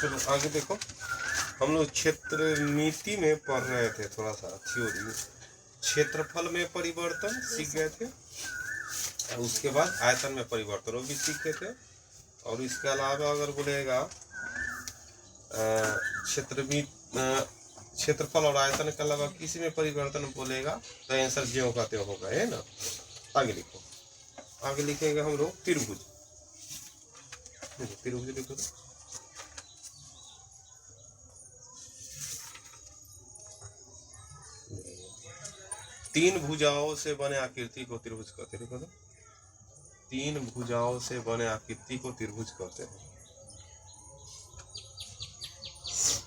चलो आगे देखो, हम लोग क्षेत्र नीति में पढ़ रहे थे थोड़ा सा थ्योरी, क्षेत्रफल में परिवर्तन सीख गए थे, और उसके बाद आयतन में परिवर्तन वो भी सीखे थे। और इसके अलावा अगर बोलेगा क्षेत्रफल और आयतन के अलावा किसी में परिवर्तन बोलेगा तो आंसर ज्यों का त्यों होगा, है ना। आगे लिखो, आगे लिखेंगे हम लोग त्रिभुज। त्रिभुज लिखो तो तीन भुजाओं से बने आकृति को त्रिभुज कहते हैं। देखो, तीन भुजाओं से बने आकृति को त्रिभुज कहते हैं।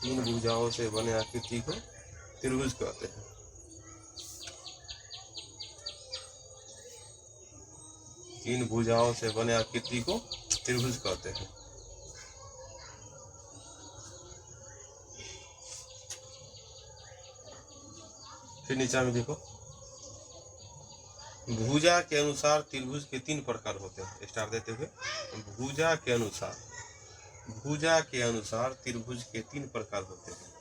तीन भुजाओं से बने आकृति को त्रिभुज कहते हैं। तीन भुजाओं से बने आकृति को त्रिभुज कहते हैं। फिर नीचे में देखो, भुजा के अनुसार त्रिभुज के तीन प्रकार होते हैं। स्टार देते हुए, भुजा के अनुसार त्रिभुज के तीन प्रकार होते हैं।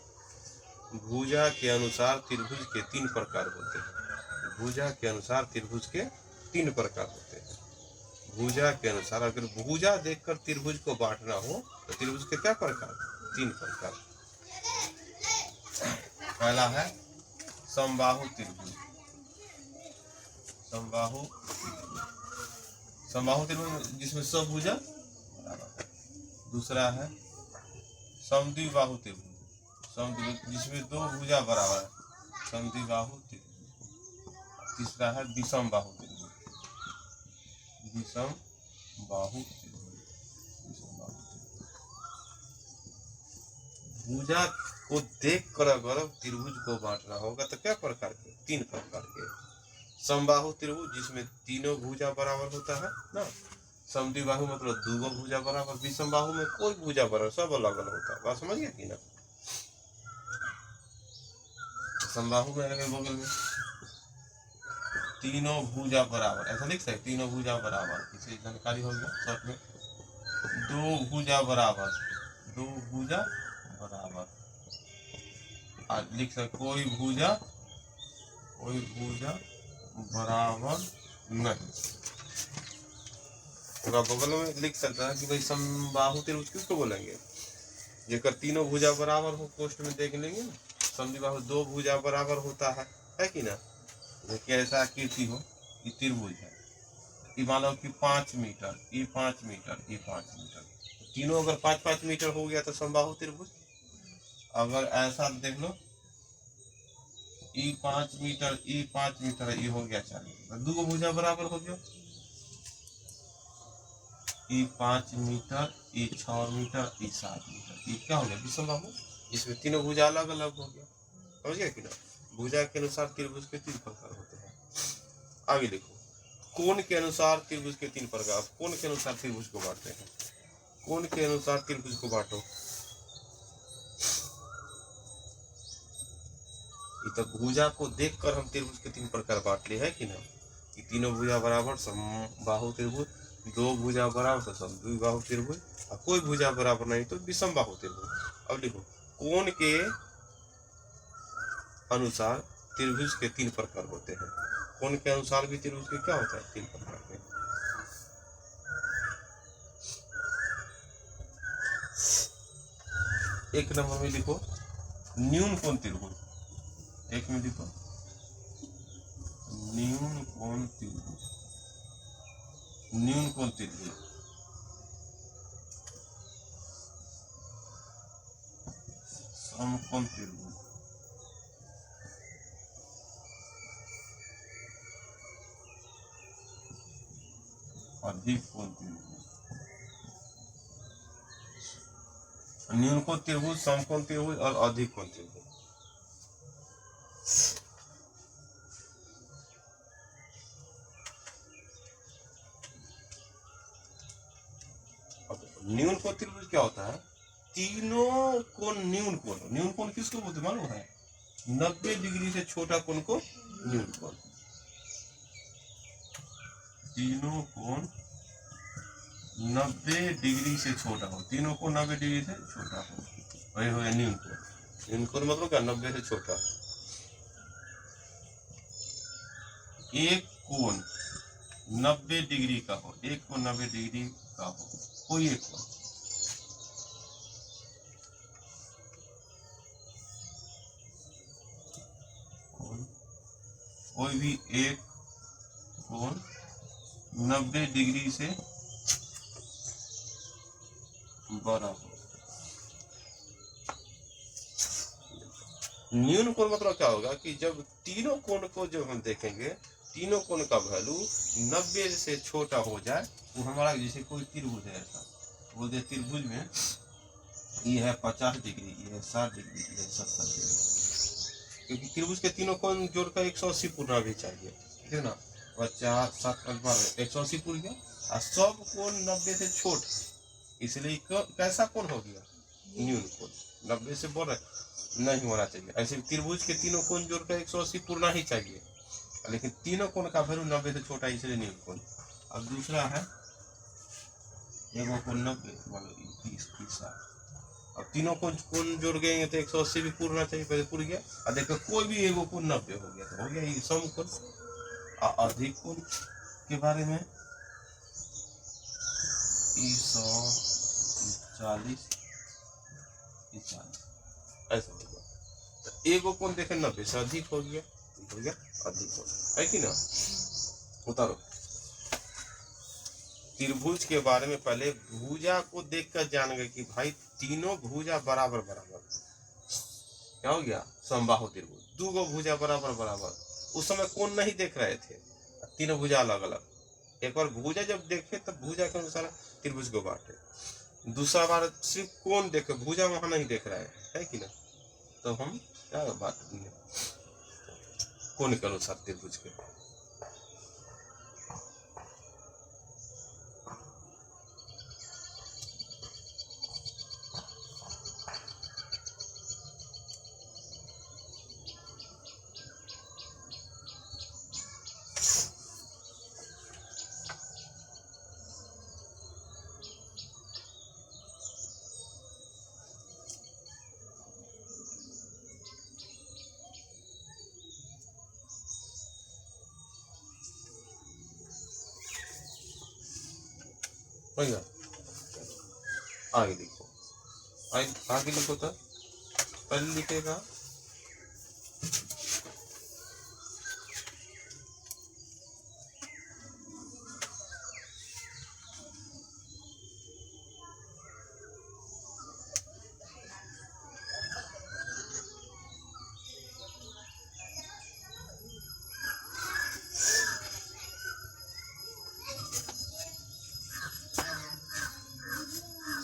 भुजा के अनुसार त्रिभुज के तीन प्रकार होते हैं। भुजा के अनुसार त्रिभुज के तीन प्रकार होते हैं। भुजा के अनुसार, अगर भुजा देखकर त्रिभुज को बांटना हो तो त्रिभुज के क्या प्रकार? तीन प्रकार। पहला है समबाहु त्रिभुज। समबाहु त्रिभुज जिसमें सब भुजा बराबर है। दूसरा है समद्विबाहु त्रिभुज, जिसमें दो भुजा बराबर है, समद्विबाहु त्रिभुज। तीसरा है विषमबाहु त्रिभुज। भुजा को देखकर अगर त्रिभुज को बांटना होगा तो क्या प्रकार के? तीन प्रकार के। समबाहु त्रिभुज जिसमें तीनों भुजा बराबर होता है ना। समद्विबाहु मतलब दो भुजा बराबर। विषमबाहु में कोई भुजा बराबर, सब अलग अलग होता है। बात समझ गए कि ना। समबाहु में है बगल में तीनों भुजा बराबर, ऐसा लिख सकते, तीनों भुजा बराबर। इसे जानकारी हो गया शॉर्ट में। दो भुजा बराबर लिख सकते, कोई भुजा बराबर नहीं। पूरा बगल में लिख सकता है कि भाई समबाहु त्रिभुज किसको बोलेंगे? जेकर तीनों भुजा बराबर हो, पोस्ट में देख लेंगे ना। समद्विबाहु दो भुजा बराबर होता है कि ना। देखिए ऐसा आकृति हो कि त्रिभुज है, ये मान लो कि 5 मीटर, ये 5 मीटर, ये 5 मीटर, तीनों अगर 5-5 मीटर हो गया तो समबाहु त्रिभुज। अगर ऐसा देख लो, ई 5 मीटर, ई 5 मीटर, ये हो गया 4 मीटर, दो भुजा बराबर हो गया। ई 5 मीटर, ई 6 मीटर, ई 7 मीटर, ये क्या हो गया? विषमबाहु। इसमें तीनों भुजा अलग अलग हो गया। समझ गया कि ना। भुजा के अनुसार त्रिभुज के तीन प्रकार होते हैं। आगे लिखो, कोण के अनुसार त्रिभुज के तीन प्रकार। कोण के अनुसार त्रिभुज को बांटते हैं। कोण के अनुसार त्रिभुज को बांटो। तो भुजा को देखकर हम त्रिभुज के तीन प्रकार बांट लिए है कि ना। कि तीनों भुजा बराबर समबाहु त्रिभुज, दो भुजा बराबर तो समद्विबाहु त्रिभुज, और कोई भुजा बराबर नहीं तो विषमबाहु त्रिभुज। अब लिखो, कोण के अनुसार त्रिभुज के तीन प्रकार होते हैं। कोण के अनुसार भी त्रिभुज के क्या होता है? तीन प्रकार के। एक नंबर में लिखो न्यून कोण त्रिभुज। एक में लिखो न्यून कोण त्रिभुज। न्यून कोण त्रिभुज, समकोण त्रिभुज, अधिक कोण त्रिभुज। न्यून कोण त्रिभुज, समकोण त्रिभुज और अधिक कोण त्रिभुज। न्यून कोण त्रिभुज क्या होता है? तीनों कोण न्यून कोण। न्यून कोण किसको बोलते मालूम है? 90 डिग्री से छोटा कोण को न्यून कोण। तीनों कोण 90 डिग्री से छोटा हो, तीनों कोण 90 डिग्री से छोटा हो, वही हो न्यून कोण। न्यून कोण मतलब क्या, 90 से छोटा। एक कोण 90 डिग्री का हो, एक कोण 90 डिग्री का हो, कोई एक कोण, कोई भी एक कोण 90 डिग्री से बड़ा हो। न्यून कोण मतलब क्या होगा कि जब तीनों कोण को जब हम देखेंगे, तीनों कोण का वैल्यू 90 से छोटा हो जाए, वो हमारा जैसे कोई त्रिभुज है ऐसा, बोलते त्रिभुज में ये है 50 डिग्री, ये है 60 डिग्री, ये है 70 डिग्री, क्योंकि त्रिभुज के तीनों कोण जोड़कर 180 पूर्णा भी चाहिए, ठीक है ना। 50 7 12 180 पूर गया, और सब कोण 90 से छोट, इसलिए कैसा कोण हो गया, न्यून कोण, 90 से बड़ा नहीं होना चाहिए। ऐसे त्रिभुज के तीनों कोण जोड़कर 180 पूर्णा ही चाहिए, लेकिन तीनों कोण का वैल्यू 90 से छोटा, इसलिए न्यून कोण। अब दूसरा है एगो कोण 90 मतलब 30 30 अब तीनों कोण जोड़ गए तो 180 भी पूरना चाहिए, पहले पूर गया। और देखो कोई भी एगो कोण 90 हो गया तो हो गया ये सम कोण। अधिक कोण के बारे में 140 ऐसा होगा। तो एगो कोण देखे 90 से अधिक हो गया, अधिक कोण है कि ना। उतारो त्रिभुज के बारे में पहले भुजा को देखकर जान गए कि भाई तीनों भुजा बराबर बराबर, क्या हो गया, समबाहु त्रिभुज, दो गो भुजा बराबर बराबर। उस समय कोण नहीं देख रहे थे, तीनों भुजा अलग अलग। एक बार भुजा जब देखे तब भुजा के अनुसार त्रिभुज को बांटे, दूसरा बार सिर्फ कोण देखे, भुजा वहां नहीं देख रहा है कि ना। तो हम क्या बात दिए, कोण के अनुसार त्रिभुज के। भैया आगे लिखो, आगे लिखो, तो पहले लिखेगा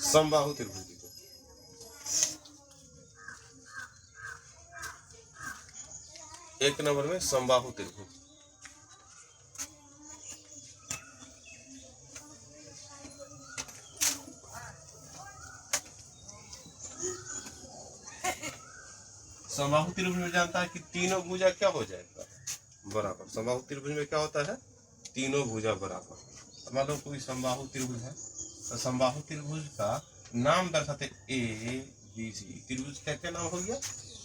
समबाहु त्रिभुज लिखो। एक नंबर में समबाहु त्रिभुज। समबाहु त्रिभुज में जानता है कि तीनों भुजा क्या हो जाएगा, बराबर। समबाहु त्रिभुज में क्या होता है, तीनों भुजा बराबर। मान लो कोई समबाहु त्रिभुज है, तो समबाहु त्रिभुज का नाम दर्शाते ए बी सी, त्रिभुज क्या क्या नाम हो गया,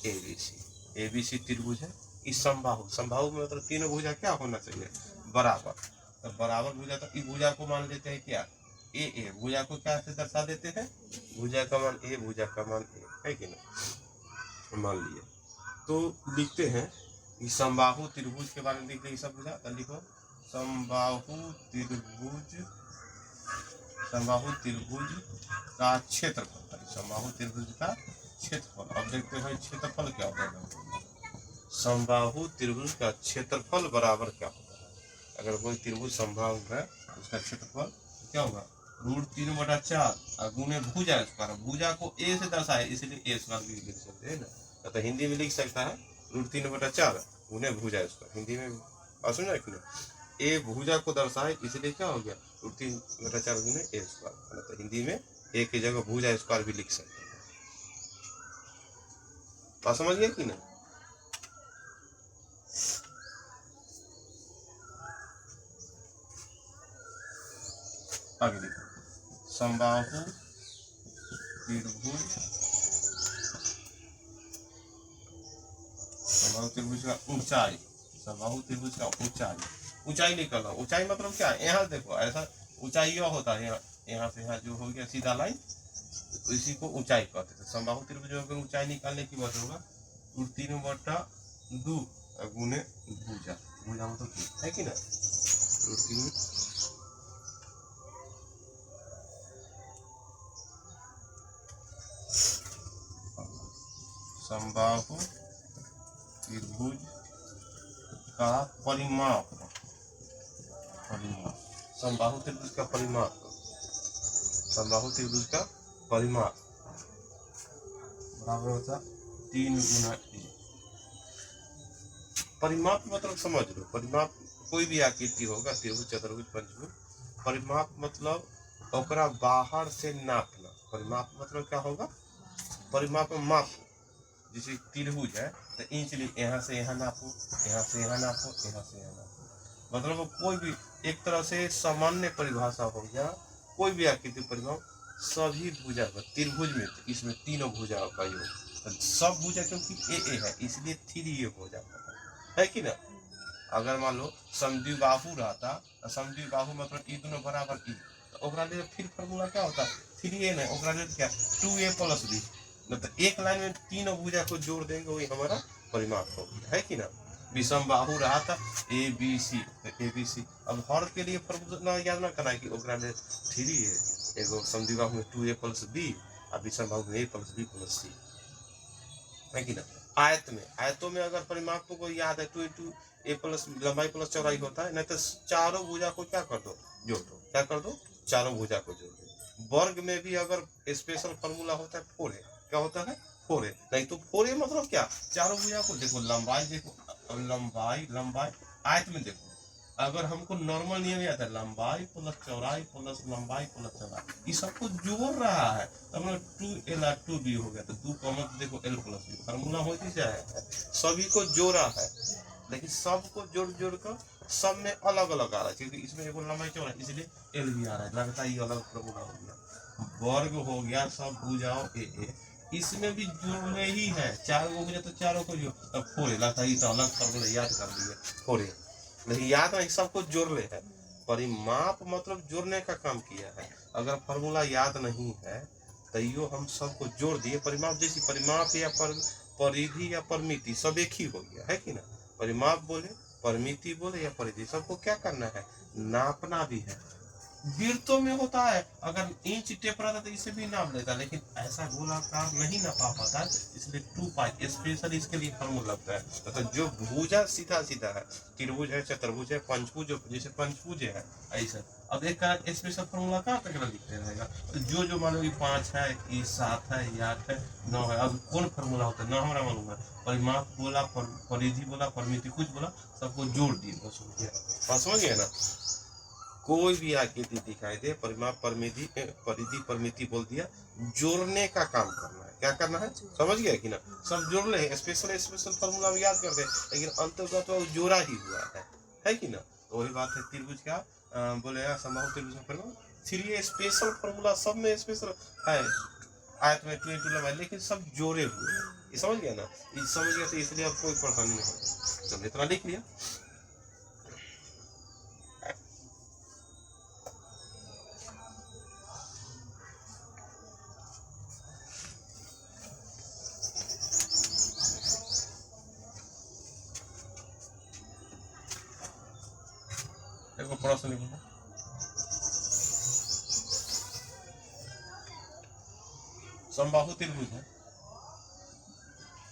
A B C. A B C त्रिभुज है। इस समबाहु, समबाहु में मतलब तीनों भुजा क्या होना चाहिए, बराबर। तो बराबर भुजा, तो इस भुजा को मान लेते हैं क्या, ए भुजा को क्या से दर्शा देते हैं, भुजा का मान ए, भुजा का मान ए, है कि ना, मान लिए। तो लिखते हैं कि समबाहु त्रिभुज के बारे में लिख देंगे सब भुजा, तो लिखो समबाहु त्रिभुज, समबाहु त्रिभुज का क्षेत्रफल, समबाहु त्रिभुज का क्षेत्रफल। अब देखते हैं क्षेत्रफल क्या होता है, समबाहु त्रिभुज का क्षेत्रफल बराबर क्या होता है। अगर कोई त्रिभुज समबाहु है उसका क्षेत्रफल क्या होगा, √3/4 और गुने भुजा स्क्वायर, भुजा को ए से दर्शाए इसलिए ए स्क्वायर भी लिख सकते हैं ना। तो हिंदी में लिख सकता है √3/4 गुने भुजा स्क्वायर, हिंदी में समझा कि नहीं। ए भुजा को दर्शाए इसलिए क्या हो गया, √3/4 गुने ए स्क्वायर। तो हिंदी में ए की जगह भुजा स्क्वायर भी लिख सकते हैं। बात समझ गए कि नहीं। आगे देखो, समबाहु त्रिभुज, समबाहु त्रिभुज का ऊंचाई, समबाहु त्रिभुज का ऊंचाई, ऊंचाई निकालना। ऊंचाई मतलब क्या है, यहाँ देखो ऐसा ऊंचाई यह होता है, यहाँ से यहाँ जो हो गया सीधा लाइन, तो इसी को ऊंचाई कहते थे। समबाहु त्रिभुज में अगर ऊंचाई निकालने की बात होगा, 3/2 गुने भुजा, भुजा मतलब है कि ना, 3 समबाहु त्रिभुज का परिमाप, समबाहु त्रिभुज का परिमाप, समबाहु त्रिभुज का परिमाप बराबर होता 3 गुना 1। परिमाप मतलब समझ लो, परिमाप कोई भी आकृति होगा, त्रिभुज, चतुर्भुज, पंचभुज, परिमाप मतलब ओकरा बाहर से नापना। परिमाप मतलब क्या होगा, परिमाप माप, जैसे त्रिभुज है तो इंच ली, यहाँ से यहाँ नापो, यहाँ से यहाँ नापो, यहाँ से यहाँ नापो, मतलब कोई भी एक तरह से सामान्य परिभाषा हो गया, कोई भी आकृति परिमाप सभी भुजा का, त्रिभुज में इसमें तीनों भुजा का योग, सब भुजा क्योंकि ए है इसलिए 3a हो जाता है कि ना। अगर मान लो समद्विबाहु रहता, समद्विबाहु मतलब ई दोनों बराबर ई, तो ओकरा लिए फिर फार्मूला क्या होता, 3a नहीं, ओकरा लिए क्या 2a + b, मतलब एक लाइन में तीनों भुजा को जोड़ देंगे, वही हमारा परिमाप हो गया, है कि ना। विषम बाहु रहा था ABC, ABC, अब हर के लिए फार्मूला याद ना करना है कि ओकरा लिए 3a, एगो समद्विबाहु में 2a + b और विषम बाहु में a + b + c, है कि ना। आयत में, आयतों में अगर परिमाप को याद है 2 × a प्लस लंबाई प्लस चौड़ाई होता है, नहीं तो चारों भुजा को क्या कर दो, जोड़ दो, क्या कर दो, चारों भुजा को जोड़ दो। वर्ग में भी अगर स्पेशल फार्मूला होता है 4a, क्या होता है 4a, नहीं तो 4a मतलब क्या, चारों भुजा को देखो, लंबाई देखो, लंबाई लंबाई आयत में देखो, अगर हमको नॉर्मल नियम याद है, लंबाई प्लस चौड़ाई प्लस लंबाई प्लस चौड़ाई, ये सबको जोड़ रहा है, तब 2l 2b हो गया, तो 2 कॉमन देखो l + b, फार्मूला होती है, सभी को जोड़ा है, लेकिन सबको जोड़ जोड़ कर सब में अलग अलग आ रहा है, क्योंकि इसमें एगो लंबाई चौड़ाई इसलिए l भी आ रहा है, लगता है ये अलग फार्मूला हो गया। वर्ग हो गया सब भुजाओं a, इसमें भी जोड़ने ही है, 4 गो भुजा तो चारों को जोड़, तब 4a लगता है, ये तो अलग फार्मूला याद कर लिए 4a, नहीं याद नहीं, सबको जोड़ ले है। परिमाप मतलब जोड़ने का काम किया है, अगर फार्मूला याद नहीं है तैयो हम सबको जोड़ दिए। परिमाप जैसी परिमाप या परिधि या परिमिति सब एक ही हो गया, है कि ना। परिमाप बोले, परिमिति बोले या परिधि, सबको क्या करना है, नापना भी है। वृत्तों में होता है, अगर इंच टेप रहता तो इसे भी नाप लेता, लेकिन ऐसा गोलाकार नहीं नापा पाता है, इसलिए 2π स्पेशल इसके लिए फार्मूला लगता है। तो जो भुजा सीधा सीधा है, त्रिभुज है, चतुर्भुज है, पंचभुज, जैसे पंचभुज है ऐसा, अब एक का स्पेशल फार्मूला कहाँ तक लिखते रहेगा, जो जो मान लो 5 है, ये 7 है, ये 8 है, 9 है, अब कौन फार्मूला होता है ना हमारा मालूम है, परिमाप बोला, परिधि बोला, परिमिति कुछ बोला, सबको जोड़ दिए, बस हो गया, समझ गए ना। कोई भी आकृति दिखाई दे, परिमाप परिमिति परिधि परिमिति बोल दिया, जोड़ने का काम करना है, क्या करना है, समझ गया कि ना। सब जोड़ ले, स्पेशल स्पेशल फार्मूला भी याद कर दे, लेकिन अंतर्गत वो जोड़ा ही हुआ है कि ना। तो वही बात है त्रिभुज का, बोलेगा समबाहु त्रिभुज में परिमाप 3a स्पेशल फार्मूला सब में स्पेशल है, आयत में 2 × लंबाई, लेकिन सब जोड़े हुए हैं, ये समझ गया ना, ये समझ गया तो इसलिए अब कोई परेशानी नहीं होगा। चलो इतना लिख लिया। देखो प्रश्न लिखो, समबाहु त्रिभुज है,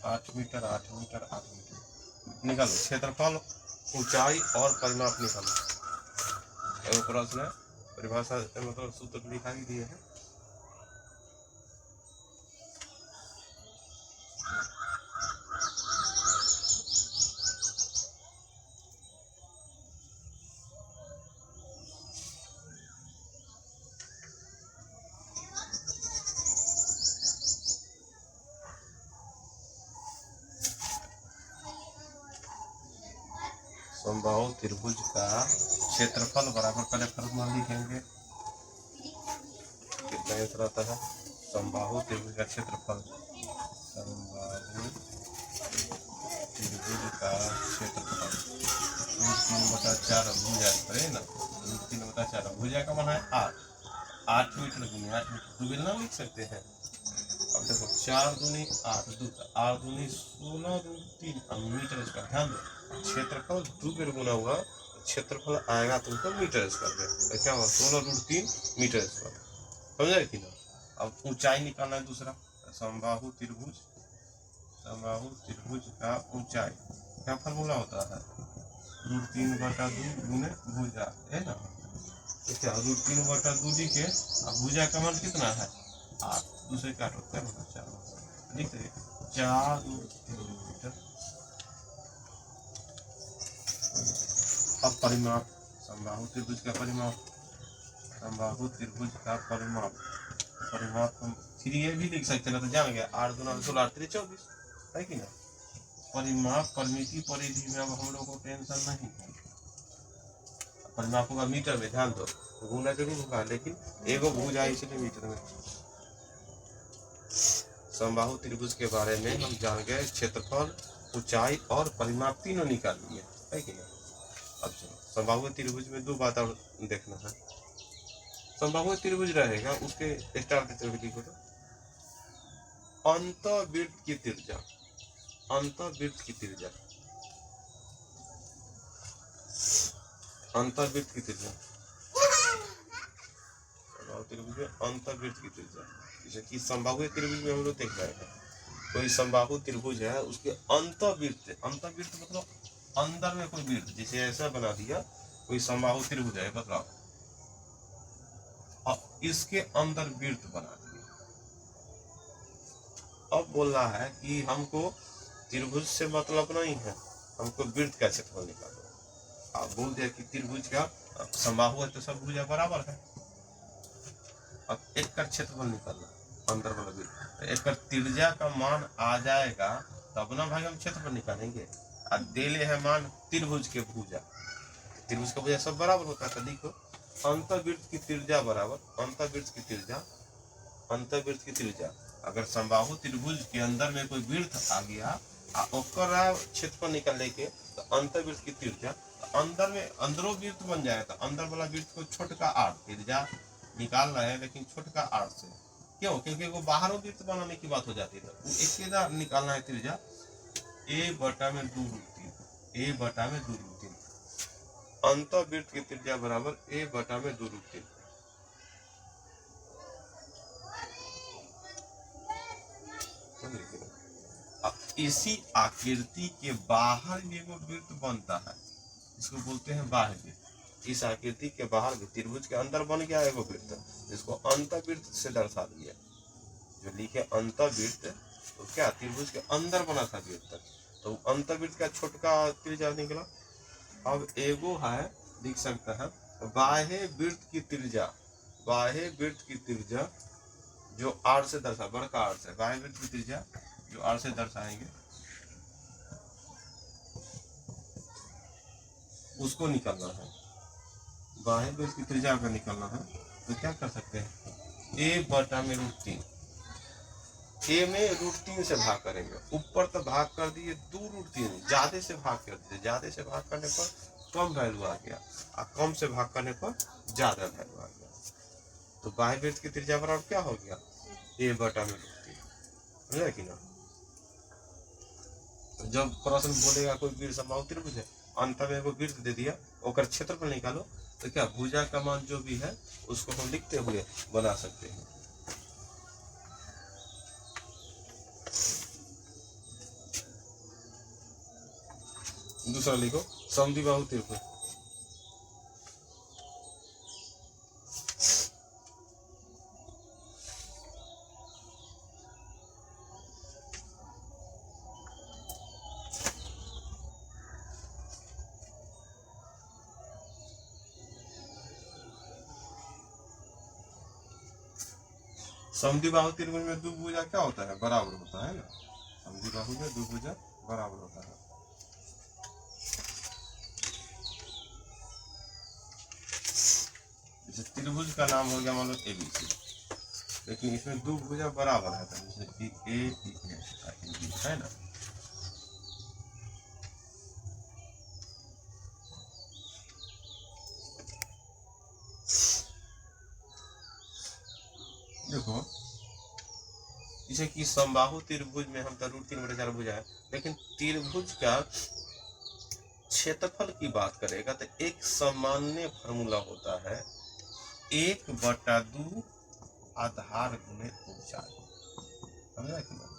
8 मीटर 8 मीटर 8 मीटर, निकालो क्षेत्रफल, ऊंचाई और परिमाप निकालो। एगो प्रश्न है, परिभाषा मतलब सूत्र लिखा ही दिए है। समबाहु त्रिभुज का क्षेत्रफल बराबर, पहले फार्मूला लिखेंगे, इसका आंसर आता है समबाहु त्रिभुज का क्षेत्रफल। समबाहु त्रिभुज का क्षेत्रफल 3/4 भुजा है ना, 3/4 भुजा का माना है 8 मीटर गुने 8 मीटर, दुगुना लिख सकते हैं। अब देखो 4 दूनी 8, 8 दूनी 16√3 मीटर स्क्वायर। ध्यान दो क्षेत्रफल 2 बार गुना हुआ, क्षेत्रफल आएगा तुमको मीटर स्क्वायर में, तो क्या हुआ 16√3 मीटर स्क्वायर। समझा कि ना। अब ऊंचाई निकालना है दूसरा, समबाहु त्रिभुज, समबाहु त्रिभुज का ऊंचाई क्या फॉर्मूला होता है, √3/2 गुने भुजा है ना, क्या √3/2 डी के। अब भुजा का मान कितना है 8, दूसरे काटो क्या होगा 4, लिख दे 4√3 मीटर। अब परिमाप, समबाहु त्रिभुज का परिमाप, समबाहु त्रिभुज का परिमाप, परिमाप हम फिर ये भी लिख सकते हैं ना, तो जान गया 8 दूना 16 8 24 है कि ना। परिमाप परिमिति परिधि में अब हम लोग को टेंशन नहीं है, परिमाप होगा मीटर में। ध्यान दो गुना जरूर होगा लेकिन एगो भुजा इसलिए मीटर में। समबाहु त्रिभुज के बारे में हम जान गए, क्षेत्रफल ऊंचाई और परिमाप तीनों निकाल लिए है कि नहीं। अब चलो समबाहु त्रिभुज में 2 बात और देखना है। समबाहु त्रिभुज रहेगा उसके स्टार के तरफ लिखो तो अंतःवृत्त की त्रिज्या, अंतःवृत्त की त्रिज्या, अंतःवृत्त की त्रिज्या, समबाहु त्रिभुज में अंतःवृत्त की त्रिज्या, जैसे कि समबाहु त्रिभुज में हम लोग देख रहे हैं कोई समबाहु त्रिभुज है उसके अंतःवृत्त, अंतःवृत्त मतलब अंदर में कोई वृत्त, जैसे ऐसा बना दिया कोई समबाहु त्रिभुज है बताओ, अब इसके अंदर वृत्त बना दिया। अब बोल रहा है कि हमको त्रिभुज से मतलब नहीं है, हमको वृत्त का क्षेत्रफल निकालो। आप बोल दिया कि त्रिभुज का समबाहु है तो सब भुजा बराबर है, अब एक का क्षेत्रफल निकालना अंदर वाला वृत्त, एक का त्रिज्या का मान आ जाएगा तब ना भाई हम क्षेत्रफल निकालेंगे। अब देले है मान त्रिभुज के भुजा, त्रिभुज का भुजा सब बराबर होता है, तो लिखो अंतःवृत्त की त्रिज्या बराबर अंतःवृत्त की त्रिज्या, अंतःवृत्त की त्रिज्या। अगर समबाहु त्रिभुज के अंदर में कोई वृत्त आ गया ओकर क्षेत्रफल निकालने के, तो अंतःवृत्त की त्रिज्या, तो अंदर में अंदरो वृत्त बन जाएगा, तो अंदर वाला वृत्त को छोटका 8 त्रिज्या निकाल रहे हैं लेकिन छोटका 8 से, क्यों, क्योंकि वो बाहरों वृत्त बनाने की बात हो जाती है, तो एक निकालना है त्रिज्या a/2√3, a/2√3, अंतःवृत्त की त्रिज्या बराबर a/2√3। इसी आकृति के बाहर एगो वृत्त बनता है, इसको बोलते हैं बाह्य वृत्त। इस आकृति के बाहर भी त्रिभुज के अंदर बन गया एगो वृत्त, जिसको अंतःवृत्त से दर्शा दिया, जो लिखे अंतःवृत्त, तो क्या त्रिभुज के अंदर बना था वृत्त, तो अंतःवृत्त का छोटका त्रिज्या निकला। अब एगो है लिख सकता है बाह्य वृत्त की त्रिज्या, बाह्य वृत्त की त्रिज्या जो 8 से दर्शा, बड़का 8 से, बाह्य वृत्त की त्रिज्या जो 8 से दर्शाएंगे उसको निकालना है, बाह्य वृत्त की त्रिज्या का निकालना है, तो क्या कर सकते हैं a/√3, a में √3 से भाग करेंगे, ऊपर तो भाग कर दिए 2√3, ज्यादा से भाग कर दिए, ज्यादा से भाग करने पर कम वैल्यू आ गया और कम से भाग करने पर ज्यादा वैल्यू आ गया, तो बाह्य वृत्त की त्रिज्या बराबर क्या हो गया a/√3, समझा कि ना। जब प्रश्न बोलेगा कोई वृत्त समबाहु त्रिभुज है, अंत में वो वृत्त दे दिया ओकर क्षेत्रफल निकालो, तो क्या भुजा का मान जो भी है उसको हम लिखते हुए बना सकते हैं। दूसरा लिखो समद्विबाहु त्रिभुज, समद्विबाहु त्रिभुज में 2 भुजा क्या होता है बराबर होता है ना, समद्विबाहु में 2 भुजा बराबर होता है। जैसे त्रिभुज का नाम हो गया मान लो ABC, लेकिन इसमें दो भुजा बराबर है, जैसे कि ए है ना। देखो जैसे कि समबाहु त्रिभुज में हम तो √3/4 भुजा है, लेकिन त्रिभुज का क्षेत्रफल की बात करेगा तो एक सामान्य फॉर्मूला होता है 1/2 आधार गुणे ऊंचाई। समझा कि नहीं?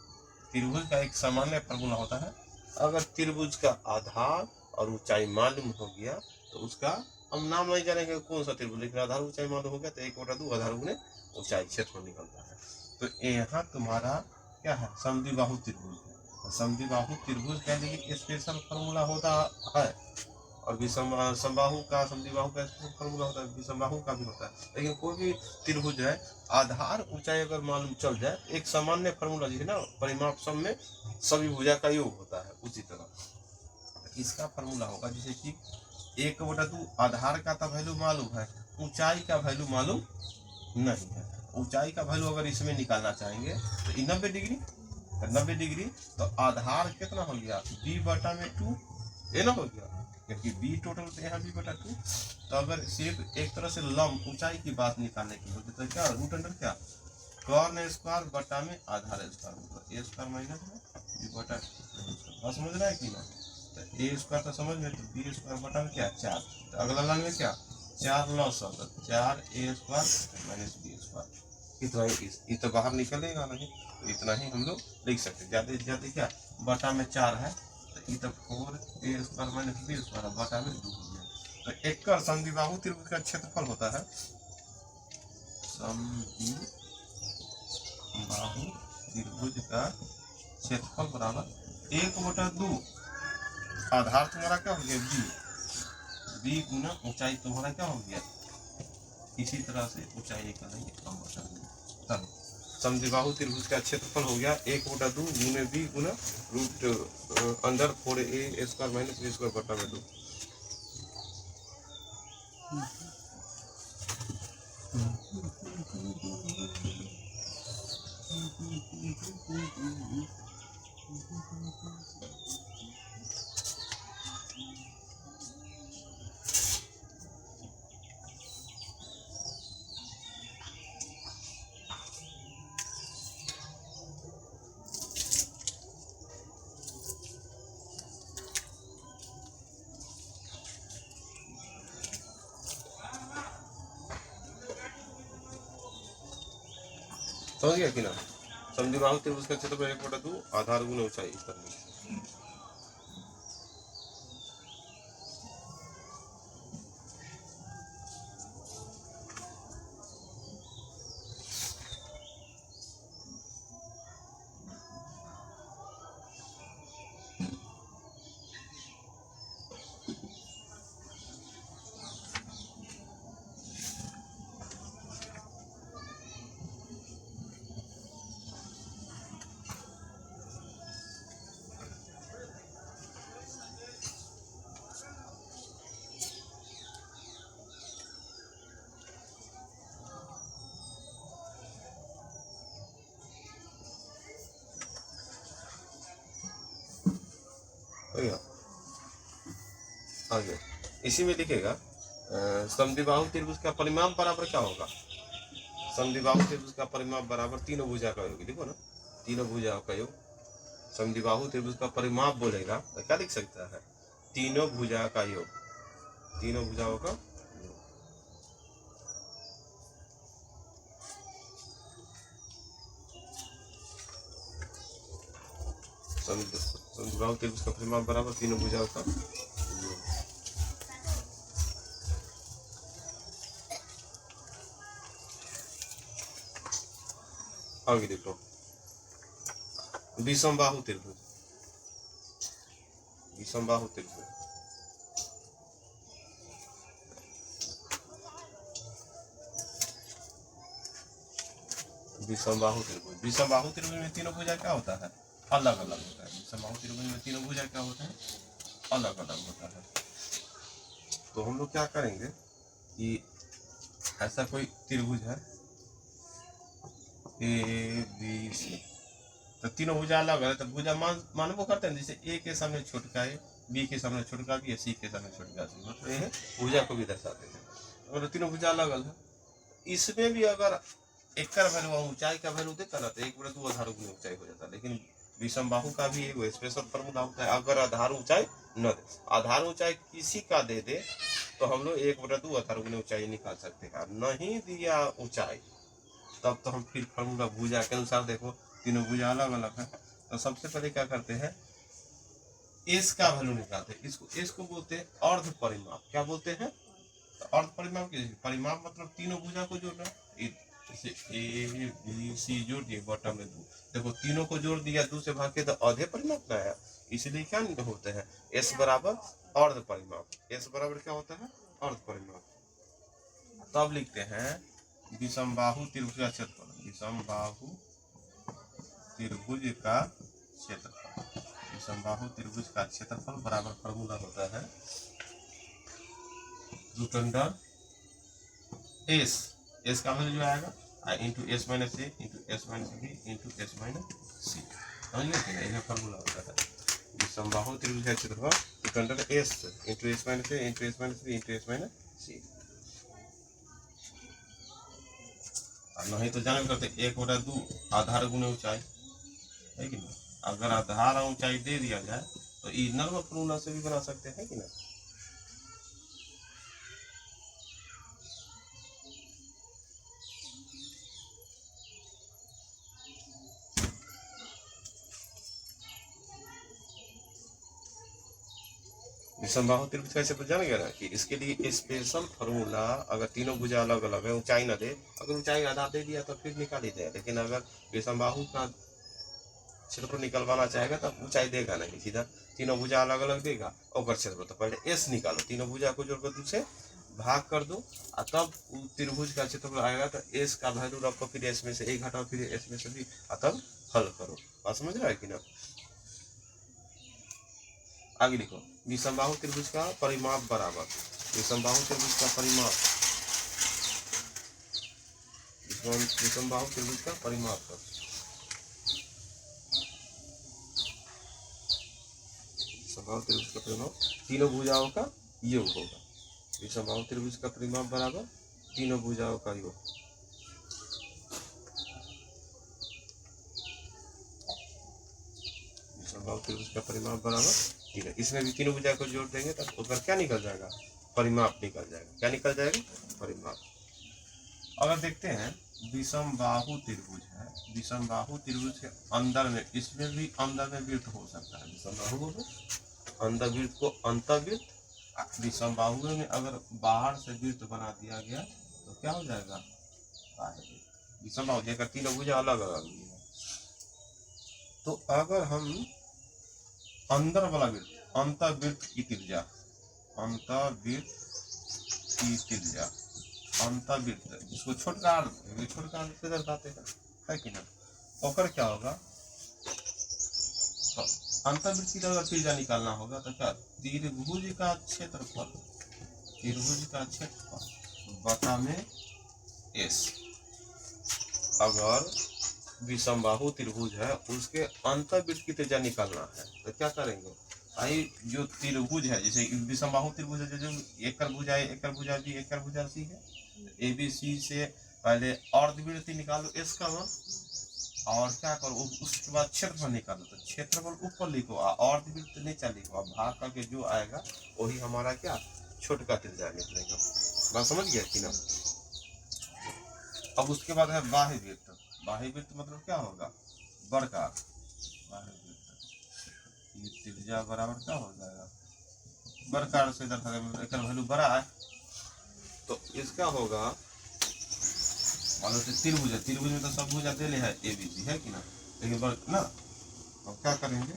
त्रिभुज का एक सामान्य फॉर्मूला होता है, अगर त्रिभुज का आधार और ऊंचाई मालूम हो गया तो उसका, हम नाम नहीं जानेंगे कौन सा त्रिभुज, लेकिन आधार ऊंचाई मालूम हो गया तो 1/2 आधार गुणे ऊंचाई क्षेत्रफल निकलता है। तो यहाँ तुम्हारा क्या है, समद्विबाहु त्रिभुज है। समद्विबाहु त्रिभुज का लिए स्पेशल फॉर्मूला होता है, और समबाहु का समद्विबाहु का फॉर्मूला होता है, विषमबाहु का भी होता है। लेकिन कोई भी त्रिभुज है, आधार ऊंचाई अगर मालूम चल जाए, एक सामान्य फॉर्मूला जिसे ना परिमाप सम में सभी भुजा का योग होता है, उसी तरह इसका फॉर्मूला होगा जैसे कि 1/2 आधार का तो वैल्यू मालूम है, ऊंचाई का वैल्यू मालूम नहीं है। ऊंचाई का वैल्यू अगर इसमें निकालना चाहेंगे तो 90 डिग्री, 90 डिग्री तो आधार कितना हो गया, b/2 ये ना हो गया, क्योंकि b टोटल तो यहाँ b/2। तो अगर सिर्फ एक तरह से लंब ऊंचाई की बात निकालने की होती तो क्या √अंडर क्या कॉर्न स्क्वायर बटा में आधार स्क्वायर, मतलब a स्क्वायर माइनस b/2। बस समझ रहा है कि ना, तो a स्क्वायर तो समझ में, तो b स्क्वायर बटा में क्या 4, तो अगला लाइन में क्या 4 9 7 4a square minus b square, इतना ही ये तो बाहर निकलेगा नहीं, तो इतना ही हम लोग लिख सकते। ज्यादा से ज्यादा क्या बटा में 4 है, तो ये तो 4a square minus b square बटा में 2 हो गया। तो एक का समद्विबाहु त्रिभुज का क्षेत्रफल होता है, समद्विबाहु त्रिभुज का क्षेत्रफल बराबर 1/2 आधार तुम्हारा क्या हो गया b गुना ऊंचाई तुम्हारा क्या हो गया, इसी तरह से ऊंचाई निकालेंगे कम बटा। तब समद्विबाहु त्रिभुज का क्षेत्रफल हो गया 1/2 गुने b गुना √अंडर 4a square minus b square बटा में 2। समझ गया कि ना, समद्विबाहु त्रिभुज का क्षेत्रफल 1/2 आधार गुना ऊंचाई इस तरह। आगे इसी में लिखेगा समद्विबाहु त्रिभुज का परिमाप बराबर क्या होगा, समद्विबाहु त्रिभुज का परिमाप बराबर तीनों भुजा का योग, देखो ना तीनों भुजाओं का योग। समद्विबाहु त्रिभुज का परिमाप बोलेगा तो क्या लिख सकता है, तीनों भुजा का योग, तीनों भुजाओं का योग। समद्विबाहु त्रिभुज का परिमाप बराबर तीनों भुजाओं का योग। आगे देखो विषमबाहु त्रिभुज, विषमबाहु त्रिभुज विषमबाहु त्रिभुज, विषमबाहु त्रिभुज में तीनों भुजा क्या होता है, अलग अलग होता है। विषमबाहु त्रिभुज में तीनों भुजा क्या होता है, अलग अलग होता है। तो हम लोग क्या करेंगे कि ऐसा कोई त्रिभुज है, ए बी सी, तो तीनों भुजा अलग है, तो भुजा मानबो करते हैं, जैसे ए के सामने छोटका है, बी के सामने छोटका बी है, सी के सामने छोटका सी, मतलब ये भुजा को भी दर्शाते हैं। मतलब तीनों भुजा अलग अलग है। इसमें भी अगर एक का वैल्यू ऊंचाई का वैल्यू देता ना, तो एक बड़े दो आधार की ऊंचाई हो जाता है। लेकिन विषम बाहु का भी एक स्पेशल फॉर्मूला होता है, अगर आधार ऊंचाई न दे, आधार ऊंचाई किसी का दे दे तो हम लोग एक बटा दो आधार गुने ऊंचाई निकाल सकते हैं। नहीं दिया ऊंचाई तब तो हम फिर फॉर्मूला भुजा के अनुसार, देखो तीनों भुजा अलग अलग है, तो सबसे पहले क्या करते हैं, एस का वैल्यू निकालते हैं। इसको एस को बोलते हैं अर्ध परिमाप। क्या बोलते हैं? तो अर्ध परिमाप परिमाप मतलब तीनों भुजा को जोड़ना। ए बी सी जोड़ दिए बटा में दो, देखो तीनों को जोड़ दिया, दो से भाग के तो आधे परिमाप ना आया, इसलिए क्या होते हैं, एस बराबर अर्ध परिमाप। एस बराबर क्या होता है? अर्ध परिमाप। तब लिखते हैं विषमबाहु त्रिभुज का क्षेत्रफल, विषमबाहु त्रिभुज का क्षेत्रफल, विषमबाहु त्रिभुज का क्षेत्रफल बराबर फॉर्मूला होता है रूट अंडर एस, एस का वैल्यू जो आएगा into S minus A into S minus B into S minus C, समझ गए? यह फॉर्मूला होता है विषमबाहु त्रिभुज का क्षेत्रफल root under S into S minus A into S minus B into S minus C. नहीं तो जान करते एक बटा दो आधार गुने ऊंचाई है कि नहीं? अगर आधार ऊंचाई दे दिया जाए तो ये नॉर्मल फॉर्मूला से भी बना सकते हैं कि ना। विषमबाहु त्रिभुज कैसे तो जान गया ना कि इसके लिए स्पेशल फॉर्मूला, अगर तीनों भुजा अलग अलग है, ऊंचाई ना दे, अगर ऊंचाई आधा दे दिया तो फिर निकाल ही दे, लेकिन अगर विषमबाहु का क्षेत्रफल निकलवाना चाहेगा तो ऊंचाई देगा नहीं, सीधा तीनों भुजा अलग अलग देगा और क्षेत्रफल। तो पहले एस निकालो, तीनों भुजा को जोड़कर दो से भाग कर दो और तब त्रिभुज का क्षेत्रफल आएगा, तो एस का वैल्यू रखो, फिर एस में से एक घटाओ, फिर एस में से भी, तब हल करो। बात समझ रहा है कि ना? आगे लिखो विषमबाहु त्रिभुज का परिमाप बराबर, विषमबाहु त्रिभुज का परिमाप, विषमबाहु त्रिभुज का परिमाप कर, विषमबाहु त्रिभुज का परिमाप तीनों भुजाओं का योग होगा। विषमबाहु त्रिभुज का परिमाप बराबर तीनों भुजाओं का योग। विषमबाहु त्रिभुज का परिमाप बराबर तीनों, इसमें भी तीनों भुजा को जोड़ देंगे तब ऊपर क्या निकल जाएगा? परिमाप निकल जाएगा। क्या निकल जाएगा? परिमाप। अगर देखते हैं विषमबाहु त्रिभुज है, विषमबाहु त्रिभुज के अंदर में, इसमें भी अंदर में वृत्त हो सकता है, विषमबाहु में अंदर वृत्त को अंतर्वृत्त, विषमबाहु में अगर बाहर से वृत्त बना दिया गया तो क्या हो जाएगा? बाहर विषमबाहु देखकर तीनों भुजा अलग अलग है। तो अगर हम अंदर वाला वृत्त, अंतर्वृत्त की त्रिज्या, अंतर्वृत्त की त्रिज्या, अंतर्वृत्त जिसको छोटका से दर्शाते हैं, है कि ना? ओकर क्या होगा? तो अंतर्वृत्त की अगर त्रिज्या निकालना होगा तो क्या, त्रिभुज का क्षेत्रफल, त्रिभुज का क्षेत्रफल बटा में एस। अगर विषमबाहु त्रिभुज है उसके अंतर्वृत्त की त्रिज्या निकालना है तो क्या करेंगे भाई, जो त्रिभुज है, जैसे विषमबाहु त्रिभुज है, जो एक कर भुजा ए, एक कर भुजा बी, एक कर भुजा सी है, ए बी सी से पहले अर्धवृत्त निकालो एस का मान, और क्या करो उसके बाद क्षेत्रफल निकालो, तो क्षेत्रफल ऊपर लिखो और अर्धवृत्त नीचे लिखो, अब भाग करके जो आएगा वही हमारा क्या, छोटका त्रिज्या निकलेगा। बात समझ गया कि ना? अब उसके बाद है बाह्य वृत्त। बाह्य वृत्त मतलब क्या होगा? बड़का बाह्य वृत्त, त्रिज्या बराबर क्या हो जाएगा? बड़का से दर्शाते वैल्यू बड़ा है, तो इसका होगा मान लो त्रिभुज है, त्रिभुज में तो सब भुजा दे है ए बी सी, है कि ना? लेकिन ना अब क्या करेंगे,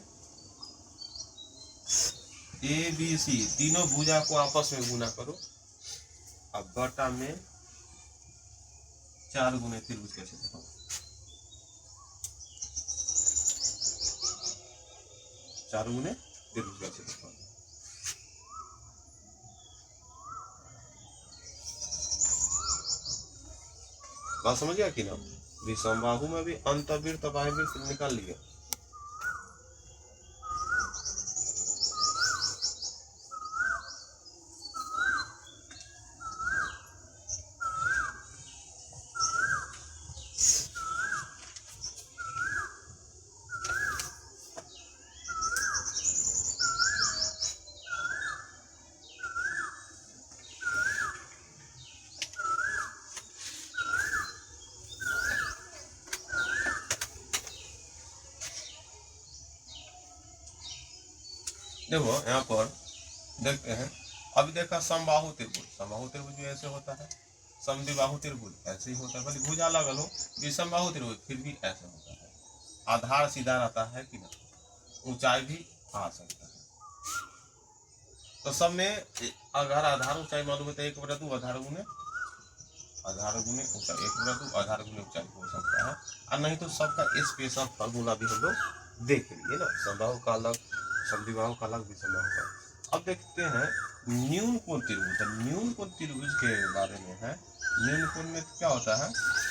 ए बी सी तीनों भुजा को आपस में गुना करो, अब बटा में 4 गुने त्रिभुज का क्षेत्रफल, 4 गुने त्रिभुज का क्षेत्रफल। बात समझ गया कि ना? विषमबाहु में भी अंतर्वृत्त बाह्यवृत्त निकाल लिए। देखो यहाँ पर देखते हैं, अभी देखा समबाहु त्रिभुज, समबाहु त्रिभुज भी ऐसे होता है, समद्विबाहु त्रिभुज ऐसे ही होता है, भले भुजा अलग अलग हो, विषमबाहु त्रिभुज फिर भी ऐसे होता है। आधार सीधा रहता है कि ना, ऊंचाई भी आ सकता है। तो सब में अगर आधार ऊंचाई मालूम है तो 1/2 आधार गुने ऊंचाई, 1/2 आधार गुने ऊंचाई हो सकता है। और नहीं तो सबका स्पेशल फॉर्मूला भी हम लोग देख लिए ना, समबाहु का अलग, समद्विबाहु का अलग, विषमबाहु का। अब देखते हैं न्यून कोण त्रिभुज। न्यून कोण त्रिभुज के बारे में है। न्यून कोण में क्या होता है,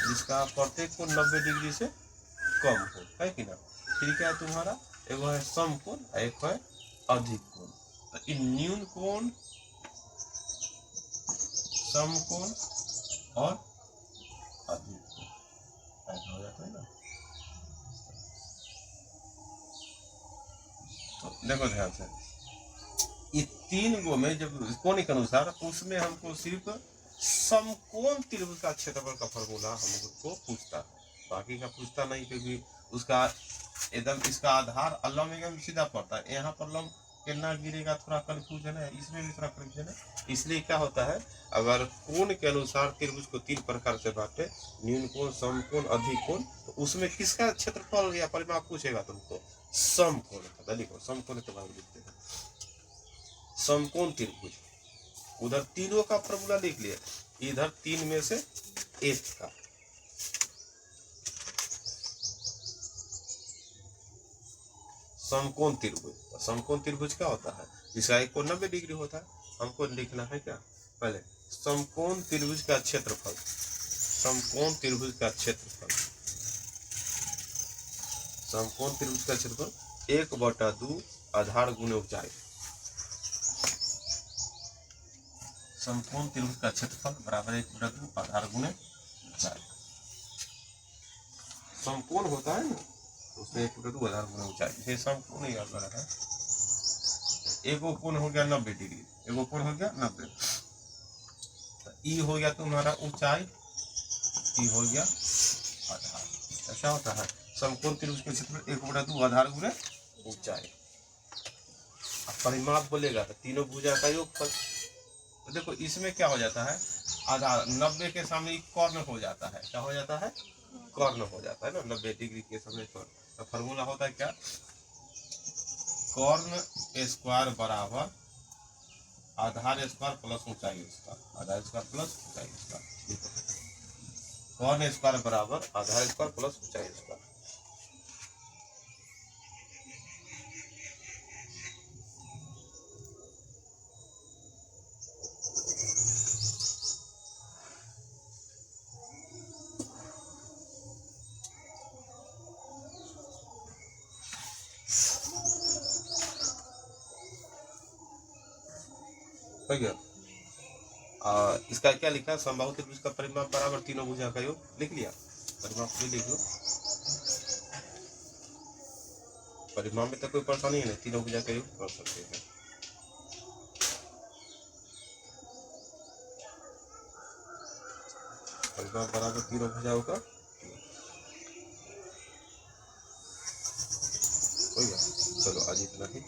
जिसका प्रत्येक कोण 90 डिग्री से कम हो, है कि ना। फिर क्या है तुम्हारा, एगो है समकोण, एक है अधिक कोण। तो इन न्यून कोण, समकोण और अधिक कोण ऐसा हो जाता है ना। तो देखो ध्यान से, ये 3 गो में जब कोण के अनुसार, उसमें हमको सिर्फ समकोण त्रिभुज का क्षेत्रफल का फॉर्मूला हमको पूछता है, बाकी का पूछता नहीं, क्योंकि उसका एकदम इसका आधार लंब एकदम सीधा पड़ता है। यहाँ पर लंब कितना गिरेगा थोड़ा कंफ्यूजन है, इसमें भी थोड़ा कंफ्यूजन है। इसलिए क्या होता है, अगर कोण के अनुसार त्रिभुज को 3 प्रकार से बांटे, न्यून कोण, समकोण, अधिक कोण, तो उसमें किसका क्षेत्रफल या परिमाप पूछेगा तुमको, समकोण का। देखो समकोण के बारे में लिखते हैं, समकोण त्रिभुज, उधर तीनों का फॉर्मूला लिख लिया, इधर 3 में से एक का। समकोण त्रिभुज, समकोण त्रिभुज क्या होता है, जिसका एक कोण 90 डिग्री होता है। हमको लिखना है क्या, पहले समकोण त्रिभुज का क्षेत्रफल, समकोण त्रिभुज का क्षेत्रफल, समकोण त्रिभुज का क्षेत्रफल 1/2 आधार गुणे ऊंचाई। समकोण त्रिभुज का क्षेत्रफल बराबर 1/2 आधार गुणे ऊंचाई। समकोण होता है ना, उसमें 1/2 आधार गुणे ऊंचाई। ये समकोण ही आता है। एगो कोण हो गया 90 डिग्री, एगो कोण हो गया 90, ई हो गया तुम्हारा ऊंचाई, ई हो गया आधार। ऐसा होता है समकोण त्रिभुज के क्षेत्रफल 1/2 आधार गुणे ऊंचाई। परिमाप बोलेगा तो तीनों भुजा का योगफल। तो देखो इसमें क्या हो जाता है, आधार 90 के सामने कर्ण हो जाता है, क्या हो जाता है, कर्ण हो जाता है ना, 90 डिग्री के सामने कर्ण। तो फॉर्मूला होता है क्या, कर्ण स्क्वायर बराबर आधार स्क्वायर प्लस ऊंचाई स्क्वायर, आधार स्क्वायर प्लस ऊंचाई स्क्वायर। कर्ण स्क्वायर बराबर आधार स्क्वायर प्लस ऊंचाई स्क्वायर। हो गया। इसका क्या लिखा, समबाहु त्रिभुज का परिमाप बराबर तीनों भुजा का योग, लिख लिया, परिमाप भी लिख लो। परिमाप में तो कोई परेशानी नहीं, तीनों भुजा का योग कर सकते हैं। परिमाप बराबर तीनों भुजाओं का हो गया। चलो आज इतना ही।